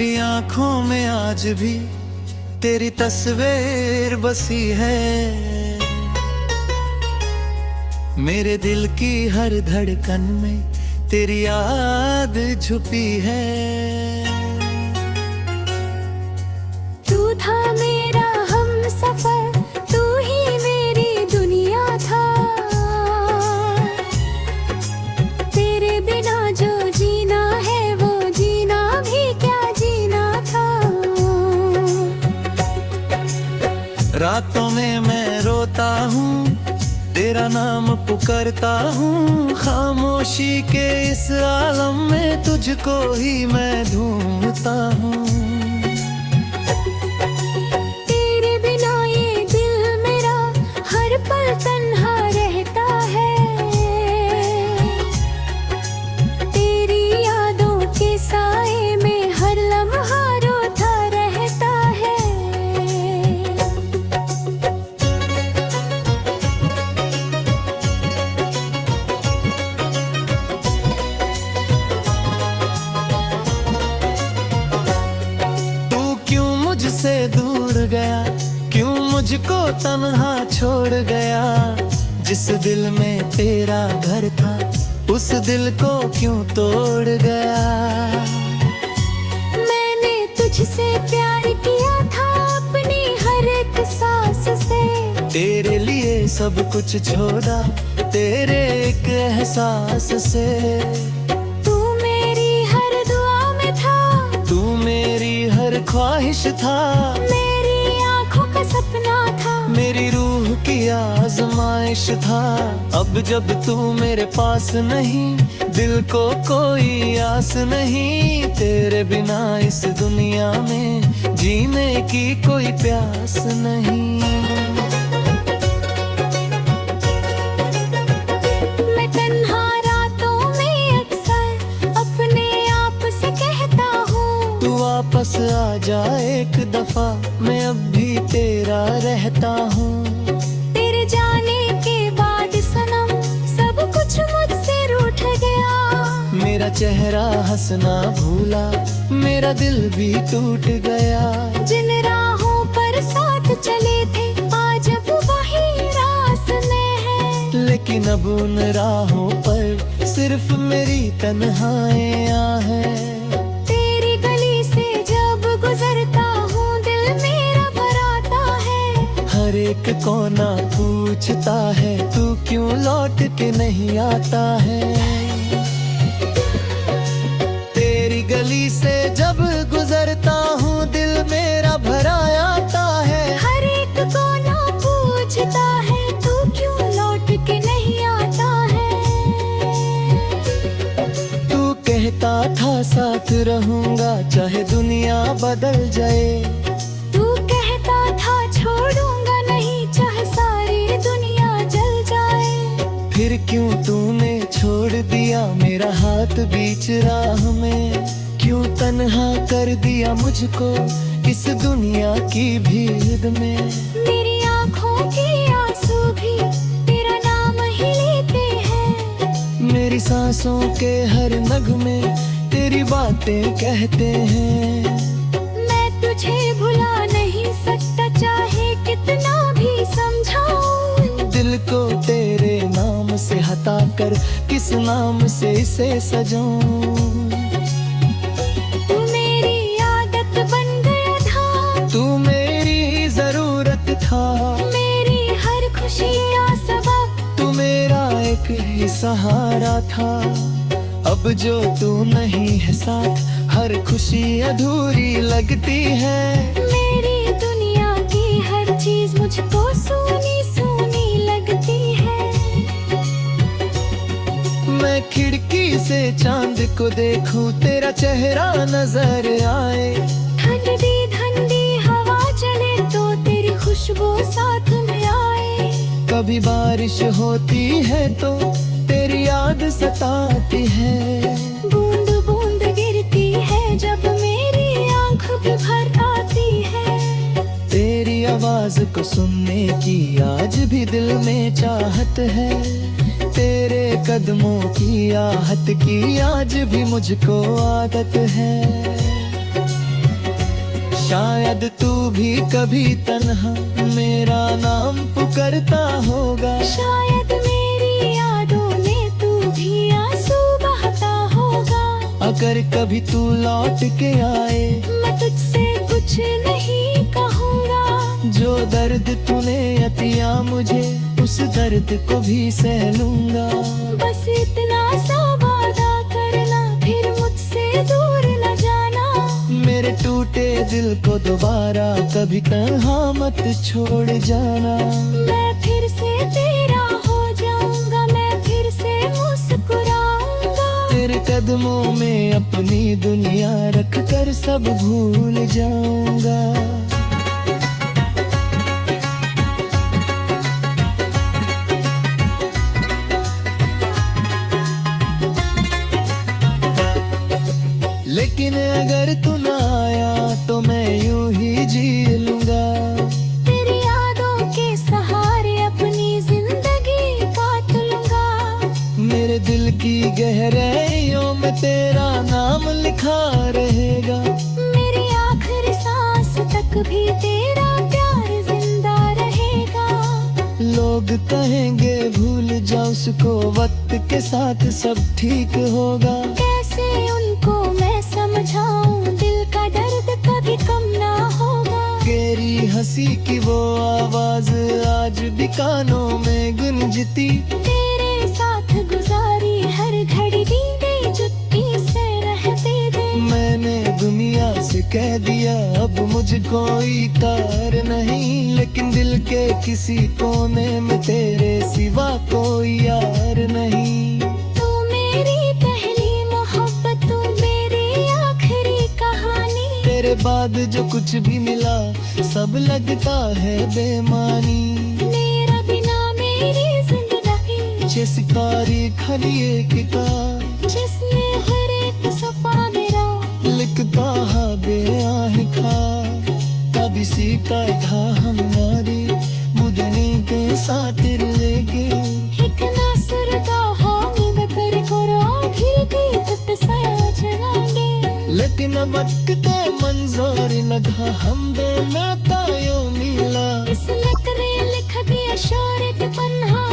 मेरी आंखों में आज भी तेरी तस्वीर बसी है। मेरे दिल की हर धड़कन में तेरी याद छुपी है। तू था मेरा हमसफर, तू ही मेरी दुनिया था। तेरे बिना जो जीना है वो जीना भी क्या जीना था। रातों में मैं रोता हूँ, तेरा नाम पुकारता हूँ। खामोशी के इस आलम में तुझको ही मैं ढूंढता हूँ। तेरे बिना ये दिल मेरा हर पल तन्हा रहता है। तेरी यादों के साए में हर लम्हा रोता रहता है। मुझसे दूर गया, क्यों मुझको तन्हा छोड़ गया। जिस दिल में तेरा घर था उस दिल को क्यों तोड़ गया। मैंने तुझसे प्यार किया था अपनी हर एक सांस से। तेरे लिए सब कुछ छोड़ा तेरे एक एहसास से। तू मेरी हर दुआ में था, तू मेरी हर ख्वाहिश था। मेरी आंखों का सपना था, मेरी रूह की आजमाइश था। अब जब तू मेरे पास नहीं, दिल को कोई आस नहीं। तेरे बिना इस दुनिया में जीने की कोई प्यास नहीं। मैं तन्हा रातों में अक्सर अपने आप से कहता हूँ, तू वापस आ जा एक दफा, मैं अब भी तेरा रहता हूँ। तेरे जाने के बाद सनम सब कुछ मुझसे रूठ गया। मेरा चेहरा हंसना भूला, मेरा दिल भी टूट गया। जिन राहों पर साथ चले थे आज अब वही रास्ते हैं। लेकिन अब उन राहों पर सिर्फ मेरी तन्हाइयाँ हैं। तेरी गली से जब गुजरता हूँ दिल मेरा भर आता है। हर एक कोना पूछता है तू क्यों लौट के नहीं आता है। तेरी गली से जब गुजरता हूँ दिल मेरा भरा आता है। हर एक कोना पूछता है तू क्यों लौट के नहीं आता है। तू कहता था साथ रहूंगा चाहे दुनिया बदल जाए। तू कहता था छोड़ूंगा नहीं चाहे सारी दुनिया जल जाए। फिर क्यों तूने छोड़ दिया मेरा हाथ बीच राह में। क्यों तन्हा कर दिया मुझको इस दुनिया की भीड़ में। मेरी आंखों के आंसू भी तेरा नाम ही लेते हैं। मेरी सांसों के हर नगमे तेरी बातें कहते हैं। मैं तुझे भुला नहीं सकता चाहे कितना भी समझाऊं। दिल को तेरे नाम से हटा कर किस नाम से इसे सजाऊं। तू मेरी आदत बन गया था, तू मेरी जरूरत था। मेरी हर खुशी का सबब, तू मेरा एक ही सहारा था। अब जो तू नहीं है साथ हर खुशी अधूरी लगती है। मेरी दुनिया की हर चीज मुझको सूनी सूनी लगती है। मैं खिड़की से चांद को देखूं तेरा चेहरा नजर आए। ठंडी ठंडी हवा चले तो तेरी खुशबू साथ में आए। कभी बारिश होती है तो तेरी याद सताती है। बूंद बूंद गिरती है जब मेरी आंख भी भर आती है। तेरी आवाज को सुनने की आज भी दिल में चाहत है। तेरे कदमों की आहट की आज भी मुझको आदत है। शायद तू भी कभी तन्हा मेरा नाम पुकारता होगा। शायद मेरी यादों में तू भी आंसू बहाता होगा। अगर कभी तू लौट के आए मैं तुझसे कुछ नहीं कहूँगा। जो दर्द तूने अतिया मुझे उस दर्द को भी सह लूंगा। बस इतना सा वादा करना फिर मुझसे दूर न जाना। मेरे टूटे दिल को दोबारा कभी तन्हा मत छोड़ जाना। मैं फिर से तेरा हो जाऊंगा, मैं फिर से मुस्कुराऊंगा। तेरे कदमों में अपनी दुनिया रख कर सब भूल जाऊंगा। लेकिन अगर तू ना आया तो मैं यूं ही जी लूंगा। तेरी यादों के सहारे अपनी जिंदगी काट लूंगा। मेरे दिल की गहराइयों में तेरा नाम लिखा रहेगा। मेरी आखिरी सांस तक भी तेरा प्यार जिंदा रहेगा। लोग कहेंगे भूल जा उसको, वक्त के साथ सब ठीक होगा। कैसे उनको मैं समझाऊं, दिल का दर्द कभी कम ना होगा। तेरी हंसी की वो आवाज आज भी कानों में गूंजती। तेरे साथ गुजारी हर घड़ी दी गई जुत्ती से रहते दे। मैंने दुनिया से कह दिया अब मुझे कोई तार नहीं, लेकिन दिल के किसी कोने में तेरे सिवा कोई यार नहीं। तू मेरी पहली मोहब्बत, तू मेरी आखिरी कहानी। तेरे बाद जो कुछ भी मिला सब लगता है बेमानी। मेरा बिना मेरी जिंदगी चिस्कारी खलिए की का जिसने हर एक सफा मेरा लिखता है बेआह खा। कभी सीता था हमारी बुदनी के साथ लेके। एक नासरदा हामी बकर करो घिरती तत साया चलांगे। लेकिन अब अटकते मंजूर लगा हम दोनों तायो मिला। इस लकरे लिख दिया शौर्य के पन्हा